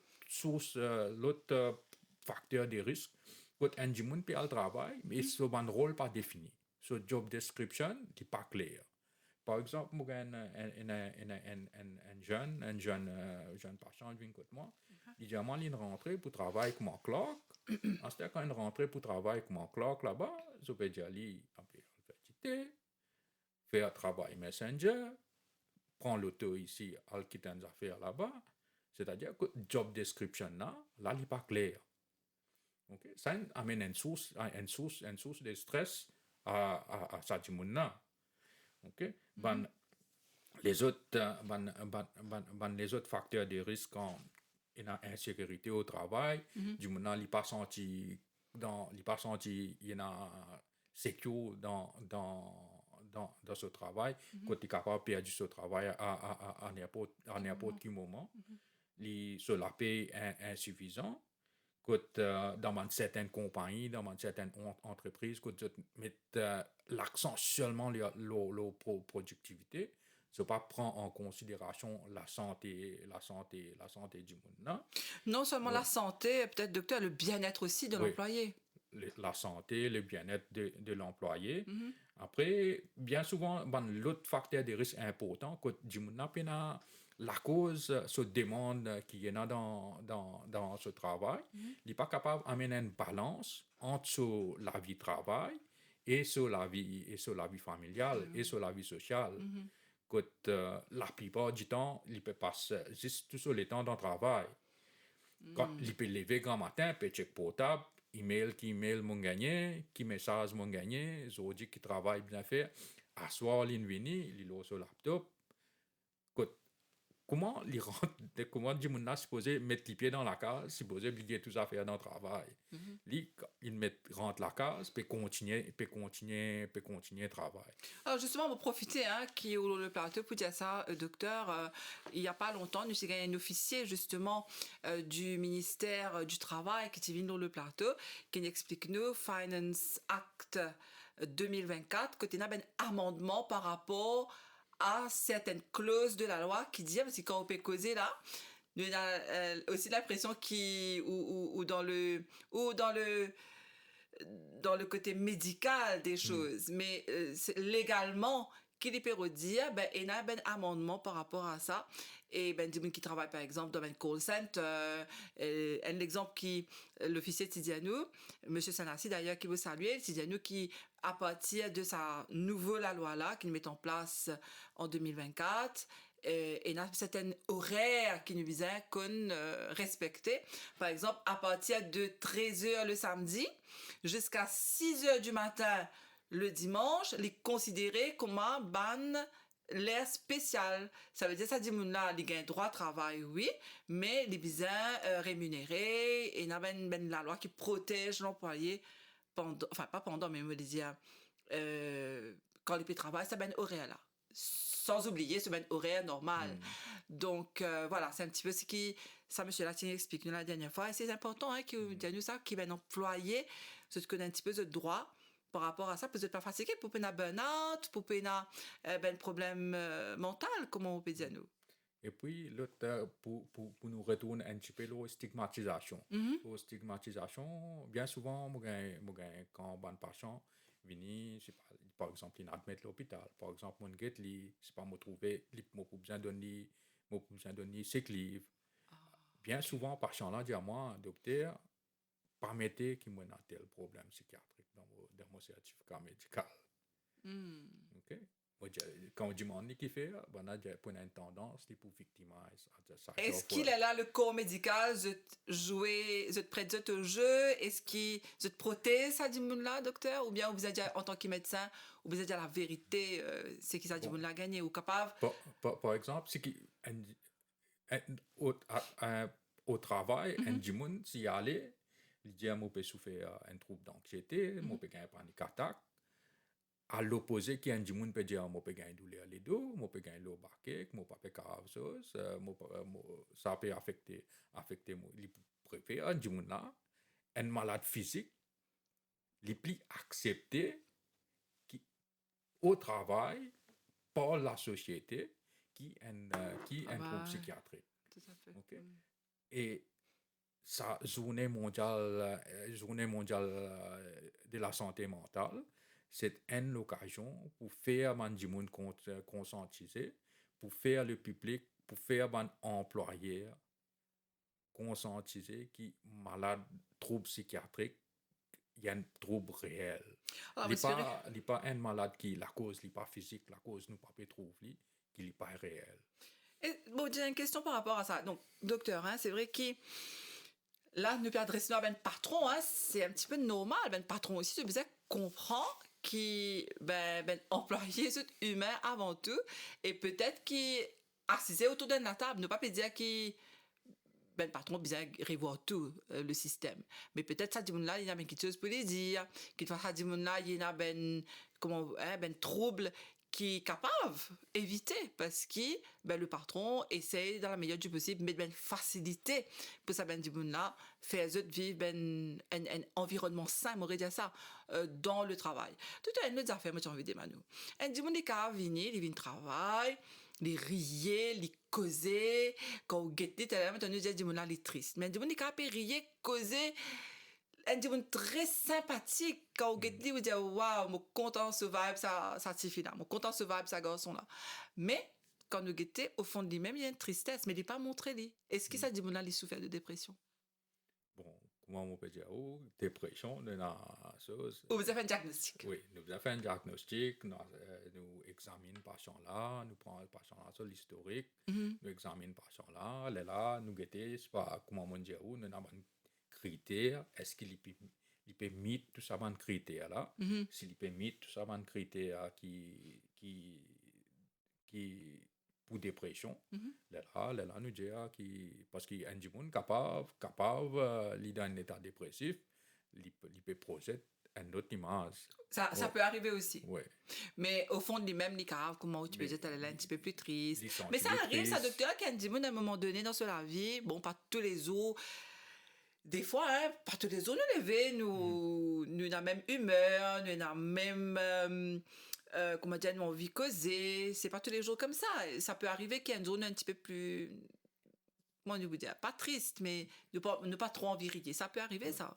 [SPEAKER 2] facteur de risque, quand un monde peut le travail, mais ce rôle pas défini. Ce job description n'est pas clair. Par exemple, moi, un jeune patient vient contre moi, il dit, moi, il rentre pour travailler comme un clerc. Ensuite, quand il rentre pour travailler comme un clerc là-bas, je peux dire, il peut faire travail messenger, prend l'auto ici, al quitter des affaires là-bas. C'est-à-dire que job description là, il n'est pas clair. Okay? Ça amène une source de stress à ça du monde là. Okay? Les autres facteurs de risque quand il y a insécurité au travail, du monde là, il n'est pas senti il y a secure dans ce travail, quand tu es capable de perdre ce travail à n'importe quel moment. La paie est insuffisant. Dans certaines compagnies, dans certaines entreprises, quand tu mets l'accent seulement sur la productivité, ne pas prendre en considération la santé du monde.
[SPEAKER 1] Non seulement la santé, peut-être docteur, le bien-être aussi de l'employé.
[SPEAKER 2] La santé, le bien-être de l'employé. Après, bien souvent, l'autre facteur de risque important, quand du monde la cause se demande qu'il y en a dans ce travail, il n'est pas capable d'amener une balance entre la vie travail et sur la vie familiale et sur la vie sociale. Quand la plupart du temps, il peut passer juste tout sur le temps dans le travail. Quand il peut lever grand matin, peut check portable, email mon gagné, qui message mon gagné, aujourd'hui qui travaille bien fait, à soir il vient, il est sur laptop. Comment du monde supposé mettre les pieds dans la case, supposé oublier tout ça à faire dans le travail. Il rentre la case, peut continuer le travail.
[SPEAKER 1] Alors justement, on va profiter qui est au le plateau pour dire ça, docteur. Il n'y a pas longtemps, nous avons un officier justement du ministère du Travail qui est venu dans le plateau, qui nous explique nous Finance Act 2024, que tu as un amendement par rapport à certaines clauses de la loi qui disent, parce que quand on peut causer là, nous avons aussi l'impression ou dans le côté médical des choses, mais légalement, qu'il peut dire, il y a un amendement par rapport à ça. Et des gens qui travaillent par exemple dans un call center, un exemple qui l'officier Tidianou, M. Sanassi d'ailleurs, qui vous salue, Tidianou qui à partir de sa nouvelle loi là qu'il met en place en 2024, et il y a certains horaires qui nous visent qu'on respecter. Par exemple, à partir de 13h le samedi jusqu'à 6h du matin le dimanche, les considérer comme un ban l'air spécial. Ça veut dire ça dit là, il a un droit de travail, oui, mais les besoins rémunérés, et il y a la loi qui protège l'employé pendant, enfin pas pendant, mais me dire quand il peut travailler, c'est ben horaire là. Sans oublier ce ben horaire normal. Donc voilà, c'est un petit peu ce qui ça monsieur Latine explique nous la dernière fois, et c'est important que Daniel ça qui ben employé ce que un petit peu de droit par rapport à ça, peut-être pas fatigué, pour un burn-out, pour un problème mental, comment on peut dire nous.
[SPEAKER 2] Et puis, l'autre, pour nous retourner un petit peu la stigmatisation. La stigmatisation, bien souvent, quand un patient vini, c'est pas, par exemple, il admet l'hôpital. Par exemple, mon get, c'est pas me trouver, moi, pour besoin donner sick leave. Bien souvent, patient là, dit à moi, docteur, permettez qu'il m'ait un tel problème psychiatrique dans mon certificat médical. OK? Moi, quand on demande qui fait, on a une tendance pour victimiser.
[SPEAKER 1] Est-ce qu'il est là, le corps médical, je te prête au jeu? Est-ce qu'il te protège, ça dit là, docteur? Ou bien vous êtes en tant que médecin, ou vous êtes la vérité, c'est qui ça dit là gagné ou capable?
[SPEAKER 2] Par exemple, c'est qui au travail, un dimoun, s'il y allait, il dit, moi, je peux souffrir un trouble d'anxiété, moi, je peux gagner panique attaque. À l'opposé, qui un dimoun peut dire, moi, je peux gagner douleur les dos, moi, je peux gagner l'eau barquée, moi, je peux faire chose, ça peut affecter, moi. Il préfère un dimoun là, un malade physique, il plus accepté au travail par la société qui un trouble psychiatrique.
[SPEAKER 1] Tout à fait.
[SPEAKER 2] Okay? Et sa journée mondiale de la santé mentale, c'est une occasion pour faire du monde conscientiser, pour faire le public, pour faire les employés conscientiser qui malade trouble psychiatrique, il y a un trouble réel. Il n'est pas un malade qui la cause n'est pas physique, la cause nous pas trouver qui n'est pas réel.
[SPEAKER 1] Et, bon, j'ai une question par rapport à ça. Donc, docteur, hein, c'est vrai que là, nous peut adresser à un patron, hein, c'est un petit peu normal. Ben patron aussi, tu comprend qui ben employé c'est humain avant tout et peut-être qui assisé autour de la table, ne pas dire qui ben patron bien revoir tout le système. Mais peut-être ça dit là il y a quelque chose pour les dire, qu'il ça dit là il y a ben trouble qui est capable d'éviter parce que ben, le patron essaie dans la meilleure du possible de mettre facilité pour ça ben là faire vivre un environnement sain, on dire ça dans le travail. Tout est une autre affaire moi j'ai envie de dire Manu. Un du monde qui vient travail, les rier, les causer, quand on guette tellement on nous dit là les triste. Mais du monde qui rier, causer un monde très sympathique quand on dit vous dire waouh mon content ce vibe ça suffit là mon content ce vibe ça garçon là mais quand nous guettons au fond de lui-même il y a une tristesse mais il n'est pas montré lui est-ce que ça dit là il souffre de dépression
[SPEAKER 2] bon comment on peut dire dépression nous chose
[SPEAKER 1] ou vous avez un diagnostic
[SPEAKER 2] oui nous avons fait un diagnostic nous examinons patient là nous prenons le patient là sur l'historique nous examinons patient là nous guettons c'est pas comment on dit nous avons critères, est-ce qu'il peut mettre tout ça dans critères là s'il peut mettre tout ça dans critères qui pour dépression là nous dit parce qu'il y a un monde capable il est dans un état dépressif il peut procéder à une autre image
[SPEAKER 1] ça peut arriver aussi
[SPEAKER 2] ouais.
[SPEAKER 1] Mais au fond de lui-même il grave comment tu peux dire un petit peu plus triste mais ça arrive
[SPEAKER 2] triste.
[SPEAKER 1] Ça docteur qu'un monde à un moment donné dans la vie bon pas tous les jours. Des fois, hein, pas tous les jours nous lever, nous avons la même humeur, nous avons la même, comment dire, nous envie de causer. C'est pas tous les jours comme ça. Ça peut arriver qu'il y ait une journée un petit peu plus, comment vous dire, pas triste, mais ne pas trop envie de rier. Ça peut arriver, ça.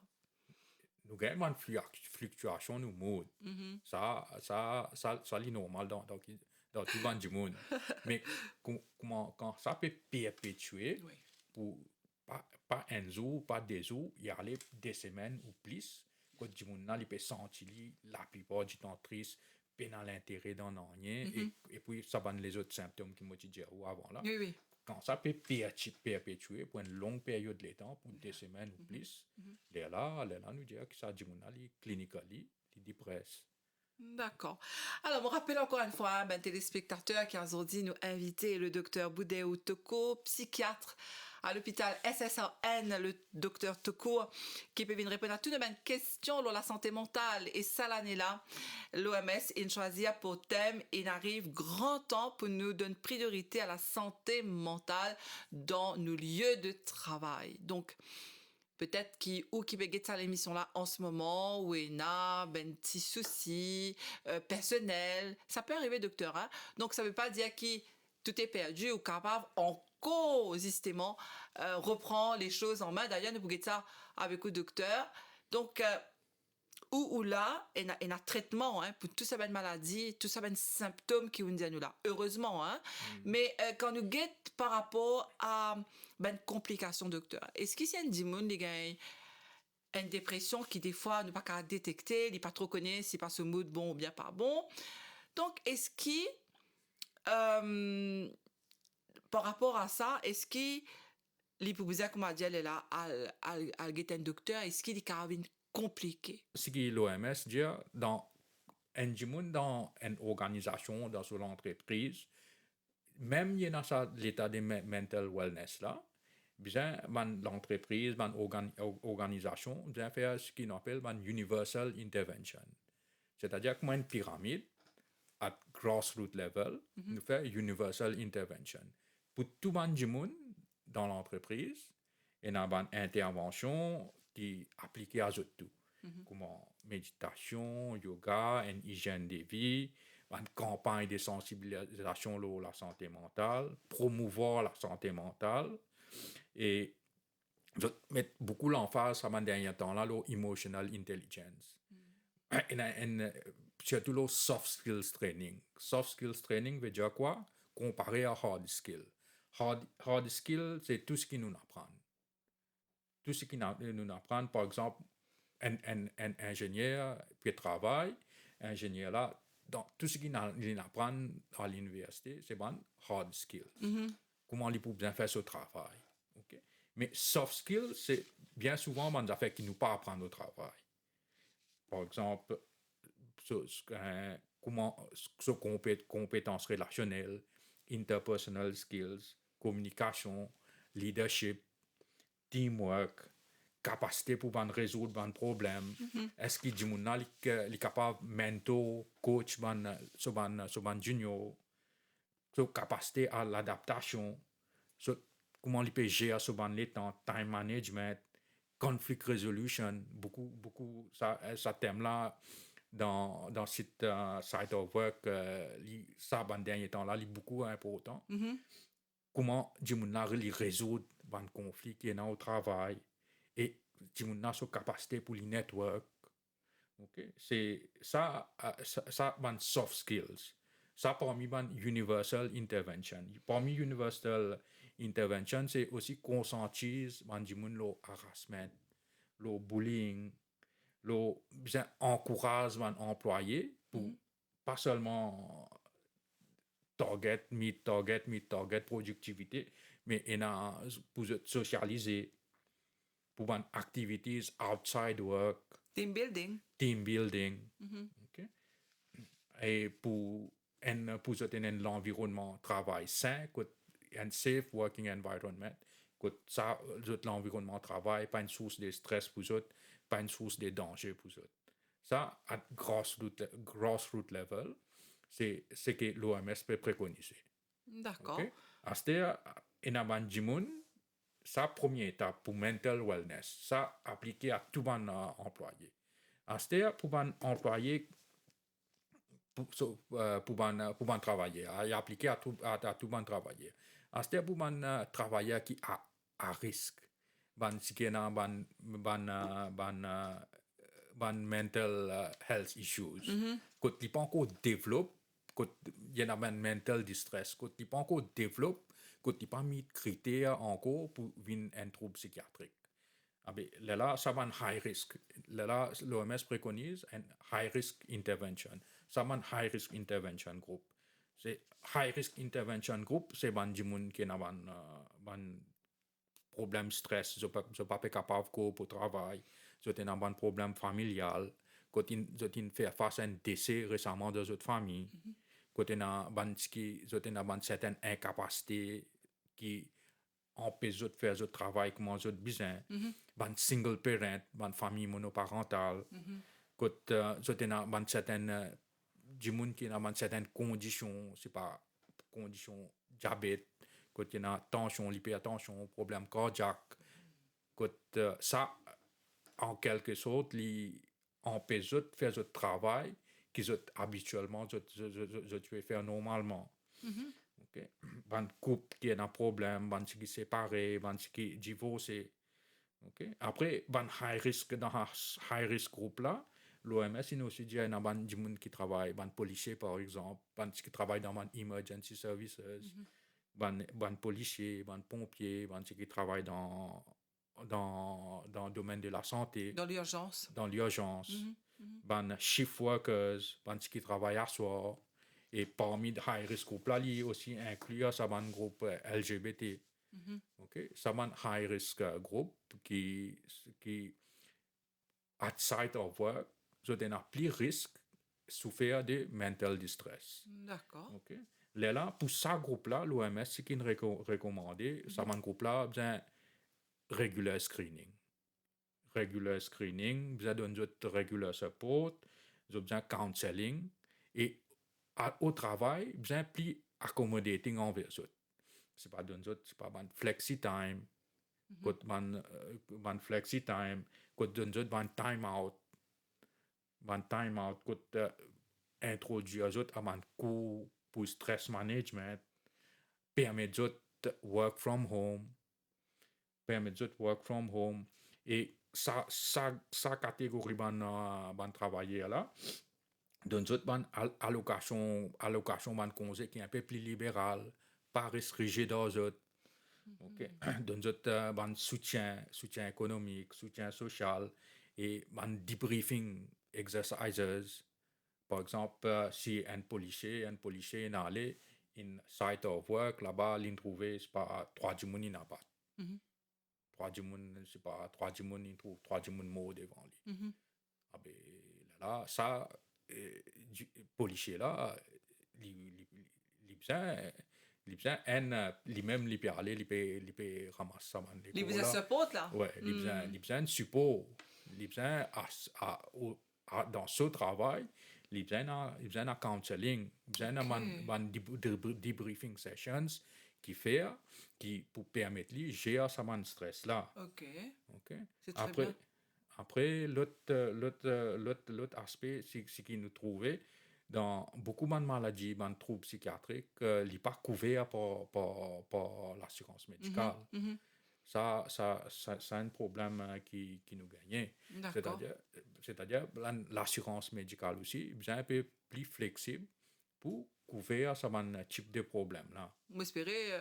[SPEAKER 2] Nous avons une fluctuation de mood. Ça c'est normal dans tout le monde du monde. Mais quand ça peut perpétuer pour pas un jour, pas deux jours, il y a des semaines ou plus, quand du monde il peut sentir la plupart du temps triste, peine à l'intérêt dans rien, et puis ça va les autres symptômes qui m'ont dit avant là.
[SPEAKER 1] Oui.
[SPEAKER 2] Quand ça peut perpétuer pour une longue période de temps, pour des semaines ou plus, là, nous dit que ça du monde cliniquement, il dépresse.
[SPEAKER 1] D'accord. Alors, on rappelle encore une fois, téléspectateurs qui ont aujourd'hui nous invité le docteur Boudéou Toko, psychiatre à l'hôpital SSRN, le docteur Toko, qui peut venir répondre à toutes les questions sur la santé mentale. Et ça, l'année-là, l'OMS, il choisit pour thème, il arrive grand temps pour nous donner priorité à la santé mentale dans nos lieux de travail. Donc, peut-être qui peut guetter ça l'émission là en ce moment où il y a ben petit souci personnel, ça peut arriver docteur hein? Donc ça veut pas dire que tout est perdu ou capable encore justement reprend les choses en main. D'ailleurs nous pouvons guetter ça avec le docteur. Donc ou là, il y a traitement hein, pour tout ça ben maladie, tout ça ben symptômes qui nous disent nous là. Heureusement, hein. Mais quand nous guette par rapport à ben complications, docteur, est-ce qu'il y a une dimoun les gars une dépression qui des fois ne pas qu'à détecter, il pas trop connaît si pas ce mood bon ou bien pas bon. Donc est-ce qu'il par rapport à ça, est-ce qu'il l'hypoxia comme a dit elle est là al get un docteur, est-ce qu'il est carrément compliqué?
[SPEAKER 2] Ce qui l'OMS dit dans dans une organisation, dans une entreprise, même il y a ça l'état de mental wellness là, bien l'entreprise, organisation, bien faire ce qu'on appelle une universal intervention. C'est-à-dire que une pyramide à grassroots level, nous fait universal intervention. Pour tout le monde dans l'entreprise, il y a une intervention qui est appliquée à tout. Comme méditation, yoga, une hygiène de vie, une campagne de sensibilisation à la santé mentale, promouvoir la santé mentale et mettre beaucoup l'emphase à ce dernier temps-là, emotional intelligence. Et surtout le soft skills training. Soft skills training veut dire quoi? Comparé à hard skills. Hard skills, c'est tout ce qui nous apprend. Tout ce qui nous apprend, par exemple, un ingénieur qui travaille, ingénieur là, dans tout ce qu'il apprend à l'université, c'est bon hard skills. Comment il peut bien faire ce travail. Okay? Mais soft skills, c'est bien souvent des affaires qui nous pas apprendre au travail. Par exemple, comment compétences relationnelles, interpersonal skills, communication, leadership, teamwork, capacité pour résoudre un problème. Est-ce que Jimuna est capable mentor, coach, ban junior, capacité à l'adaptation, comment il peut gérer les temps, time management, conflict resolution, beaucoup ça thème là dans cette site of work ça ban dernier temps là est beaucoup important. Comment Jimuna résoudre un conflit qui est au travail et Jimuna sa capacité pour les network. Okay? C'est ça ban soft skills. Ça parmi ban universal intervention. Parmi universal intervention, c'est aussi conscientise ban Jimun le harassment, le bullying, le bien encourage ban employé pour pas seulement meet target productivité, mais pour socialiser, pour ban activities outside work,
[SPEAKER 1] Team building.
[SPEAKER 2] Okay? Et pour l'environnement travail sain, un safe working environment, ça, l'environnement travail, pas une source de stress pour eux, pas une source de danger pour eux. Ça, à grassroots level, c'est ce que l'OMS peut préconiser.
[SPEAKER 1] D'accord.
[SPEAKER 2] Okay? C'est-à-dire, il y a un Jimoun, ça, première étape pour mental wellness, ça appliqué à tout le monde employé. C'est-à-dire, pour un employé, pour un travailleur, il est appliqué à tout le monde travailleur. C'est-à-dire, pour un travailleur qui a à risque, qui a ban mental health issues, quand il pas encore développe, quand il y a un mental distress, quand il pas encore développe, quand il pas mis de critères encore pour un trouble psychiatrique. Là, ça va un high risk. Là, l'OMS préconise un high risk intervention. Ça va un high risk intervention group. C'est high risk intervention group, c'est ban jimoun qui n'a ban problème stress, je pas capable de travail, je un ban problème familial, quand il fait face à un décès récemment de votre famille, quand il a ban certaines incapacités qui empêchent de faire ce travail comme vous besoin, ban single parent, ban famille monoparentale, quand il a ban certaines du monde qui a certaines conditions, c'est pas conditions diabète, quand il y a tension, l'hypertension, problème cardiaque, quand ça, en quelque sorte, empêche de faire ce travail qu'ils habituellement je faire normalement. Okay? Ban couple qui a un problème, ban qui séparé, ban qui divorcé. Okay? Après, ban high risk dans high risk groupe là, l'OMS, il aussi dit, il y a des gens qui travaillent, des policiers par exemple, des qui travaillent dans les emergency services, des policiers, des pompiers, des qui travaillent dans le domaine de la santé,
[SPEAKER 1] Dans l'urgence.
[SPEAKER 2] dans l'urgence,
[SPEAKER 1] Mhm, mhm.
[SPEAKER 2] des shift workers, des qui travaillent à soir. Et parmi les high risk group là, il y a aussi inclus ça un groupe LGBT.
[SPEAKER 1] Mhm.
[SPEAKER 2] Okay? Ça un high risk group qui outside of work, so ont plus risque souffrir de mental distress.
[SPEAKER 1] D'accord.
[SPEAKER 2] Okay? Là, pour ce groupe-là, l'OMS, ce qui nous recommande, ça un groupe-là, besoin regular screening. Regular screening, besoin d'un regular support, besoin counseling, et au travail, besoin plus accommodating envers eux. C'est pas d'un c'est pas un flexi time, man flexi time, d'un time out, introduire à un cours pour stress management, permettre work from home, et sa catégorie ban travailler là, d'un autre ban allocation ban congé qui est un peu plus libéral, pas restringé dans autres. Okay. D'un autre ban soutien économique, soutien social et ban debriefing exercises. Par exemple, si un policier est allé in site of work, là-bas, il trouve, c'est pas 3 n'a pas.
[SPEAKER 1] Mhm.
[SPEAKER 2] 3 c'est pas 3 il trouve 3 morts devant lui.
[SPEAKER 1] Mhm.
[SPEAKER 2] Ah ben, là, ça, policier là, lui-même, il peut aller, il peut ramasser ça dans les
[SPEAKER 1] Les
[SPEAKER 2] cours
[SPEAKER 1] business
[SPEAKER 2] là.
[SPEAKER 1] support, là.
[SPEAKER 2] Ouais, il besoin de support. Il besoin dans ce travail, il besoin de counseling, il besoin de debriefing sessions qui pour permettre lui gérer sa stress là.
[SPEAKER 1] Ok.
[SPEAKER 2] OK?
[SPEAKER 1] C'est très bien.
[SPEAKER 2] Après l'autre aspect, c'est qu'il nous trouvait dans beaucoup de maladies, de troubles psychiatriques, il n'est pas couvert par l'assurance médicale.
[SPEAKER 1] Mhm, mhm.
[SPEAKER 2] C'est un problème qui nous gagne.
[SPEAKER 1] D'accord.
[SPEAKER 2] C'est-à-dire l'assurance médicale aussi, est un peu plus flexible pour couvrir ce type de problème-là.
[SPEAKER 1] Vous espérez,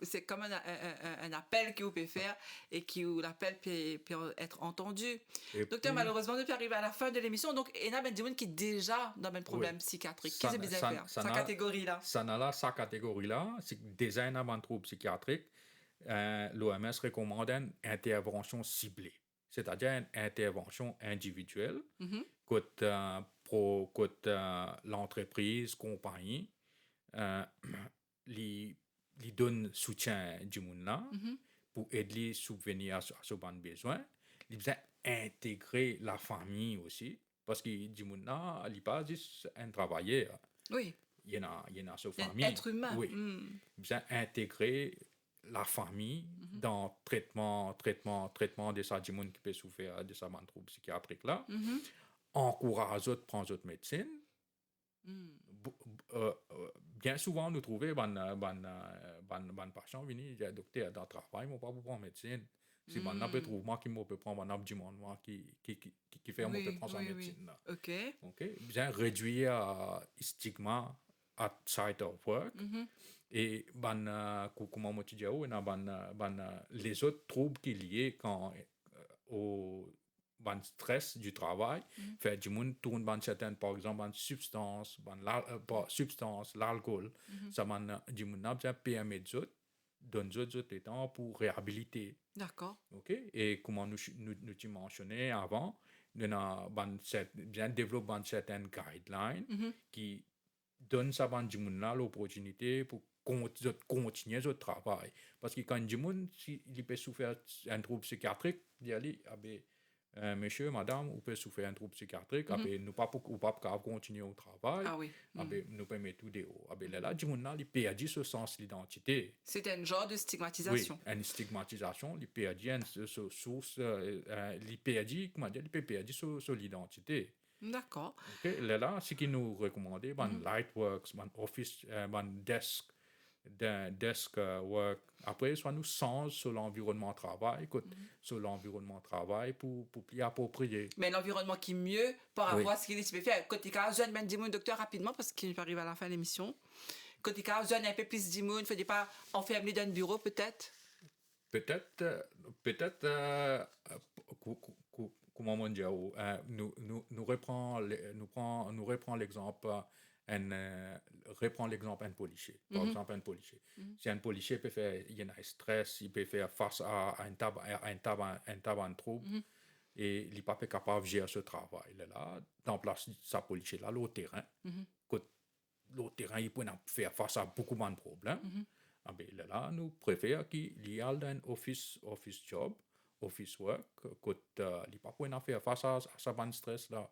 [SPEAKER 1] c'est comme un appel que vous pouvez faire et où l'appel peut être entendu.
[SPEAKER 2] Et
[SPEAKER 1] Docteur,
[SPEAKER 2] puis,
[SPEAKER 1] malheureusement, depuis arriver à la fin de l'émission, donc, il y a des gens qui est déjà dans un problème
[SPEAKER 2] oui,
[SPEAKER 1] psychiatrique. Qu'est-ce que vous faire? Sa
[SPEAKER 2] n'a-
[SPEAKER 1] catégorie-là.
[SPEAKER 2] ça n'a là, sa catégorie-là, c'est que déjà un trouble psychiatrique, l'OMS recommande une intervention ciblée, c'est-à-dire une intervention individuelle,
[SPEAKER 1] Mhm,
[SPEAKER 2] côté l'entreprise, compagnie, lui donne soutien du monde là
[SPEAKER 1] mhm.
[SPEAKER 2] pour aider subvenir à ce besoin. Il besoin intégrer la famille aussi parce que du monde là, il pas juste un travailleur.
[SPEAKER 1] Oui.
[SPEAKER 2] Il y en a sa
[SPEAKER 1] Il y a un
[SPEAKER 2] famille.
[SPEAKER 1] être humain.
[SPEAKER 2] Oui.
[SPEAKER 1] Mm.
[SPEAKER 2] Il besoin intégrer la famille dans traitement de ça du monde qui peut souffrir de sa trouble psychiatrique là.
[SPEAKER 1] Mhm.
[SPEAKER 2] Encourage autres prendre autres médecine.
[SPEAKER 1] Mm.
[SPEAKER 2] Bien souvent, nous trouvons ban patient vini dire docteur dans le travail, moi pas pour prendre médecine. Si ban n'a peut trouver moi qui peut prendre ban du monde moi qui fait moi peut
[SPEAKER 1] Oui,
[SPEAKER 2] prendre sa
[SPEAKER 1] oui,
[SPEAKER 2] médecine
[SPEAKER 1] oui.
[SPEAKER 2] là.
[SPEAKER 1] OK.
[SPEAKER 2] OK, bien réduire stigma outside of work
[SPEAKER 1] Mhm.
[SPEAKER 2] et comment moi tu dis les autres troubles qui liés quand au stress du travail,
[SPEAKER 1] Mhm.
[SPEAKER 2] fait du monde tourne certaines, par exemple, substance, pas substance, l'alcool,
[SPEAKER 1] Mhm.
[SPEAKER 2] ça du monde n'a permis donne d'autres temps pour réhabiliter.
[SPEAKER 1] D'accord.
[SPEAKER 2] OK? Et comment nous mentionné avant, nous avons bien développé certaines guidelines
[SPEAKER 1] Mhm.
[SPEAKER 2] qui donnent ça du monde l'opportunité pour continuer ce travail. Parce que quand du monde, s'il peut souffrir un trouble psychiatrique, il dit, ah ben, monsieur, madame, vous pouvez souffrir un trouble psychiatrique, ah ben, nous pas continuer au travail,
[SPEAKER 1] Ah oui.
[SPEAKER 2] ah ben, nous pouvons mettre tout dehors. Ah ben, là, du monde, il perd ce sens d'identité.
[SPEAKER 1] C'est un genre de
[SPEAKER 2] Oui,
[SPEAKER 1] stigmatisation.
[SPEAKER 2] une stigmatisation, il perd une source, il perd sur l'identité.
[SPEAKER 1] D'accord.
[SPEAKER 2] OK, là, ce qui nous recommandait, Lightworks, Office, Desk, d'un desk work. Après, soit nous change sur l'environnement de travail, sur l'environnement de travail pour plus approprié.
[SPEAKER 1] Mais l'environnement qui est mieux par rapport à ce qu'il peut faire. Côté cas, jeune, ben, dis-moi, docteur, rapidement, parce qu'il arrive à la fin de l'émission. Côté cas, jeune, un peu plus dis-moi, il ne faut pas enfermer dans un bureau, peut-être?
[SPEAKER 2] Peut-être, comment on dit, nous reprend l'exemple, reprend l'exemple un policier. Par exemple, un policier. Si un policier peut faire, il y a un stress, il peut faire face à un tabac de trouble, et il n'est pas capable de gérer ce travail. Là, dans place sa policier, là, au terrain, le terrain, il peut faire face à beaucoup moins de problèmes. Ah ben, là, nous préférons qu'il y ait un office job, office work, qu'il n'y pas pour faire face à ce bon stress là.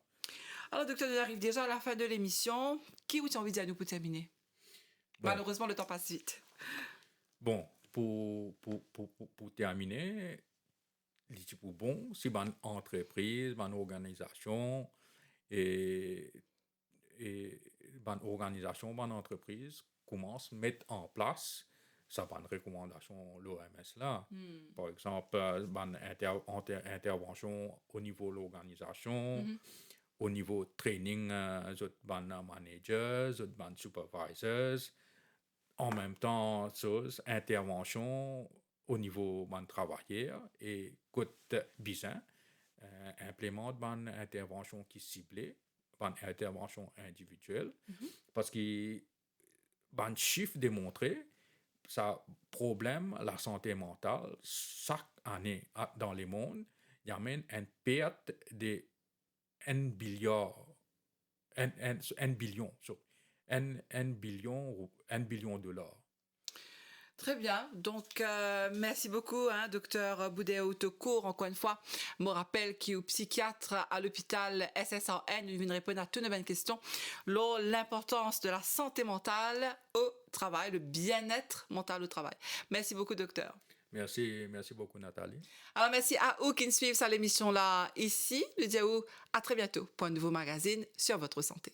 [SPEAKER 1] Alors, docteur, on arrive déjà à la fin de l'émission. Qui vous envie de dire à nous pour terminer? Bon. Malheureusement, le temps passe vite.
[SPEAKER 2] Bon, pour terminer, bon, c'est une entreprise, une organisation et une organisation, une entreprise commence à mettre en place ça va une recommandation l'OMS là. Par exemple, une intervention au niveau de l'organisation, au niveau training de managers, de supervisors. En même temps, intervention au niveau de travailleurs et côté bizarre, implémente une intervention qui est ciblée, une intervention individuelle, parce que un chiffre démontré ça problème la santé mentale chaque année dans le monde il y a même une perte de 1 billion 1 billion $.
[SPEAKER 1] Très bien. Donc, merci beaucoup, docteur Boudéo Tokour. Encore une fois, je me rappelle qu'il est psychiatre à l'hôpital SSAN. Il vient répondre à toutes nos bonnes questions. L'importance de la santé mentale au travail, le bien-être mental au travail. Merci beaucoup, docteur.
[SPEAKER 2] Merci beaucoup, Nathalie.
[SPEAKER 1] Alors, merci à vous qui nous suivent sur l'émission-là ici. Je dis à vous à très bientôt pour un nouveau magazine sur votre santé.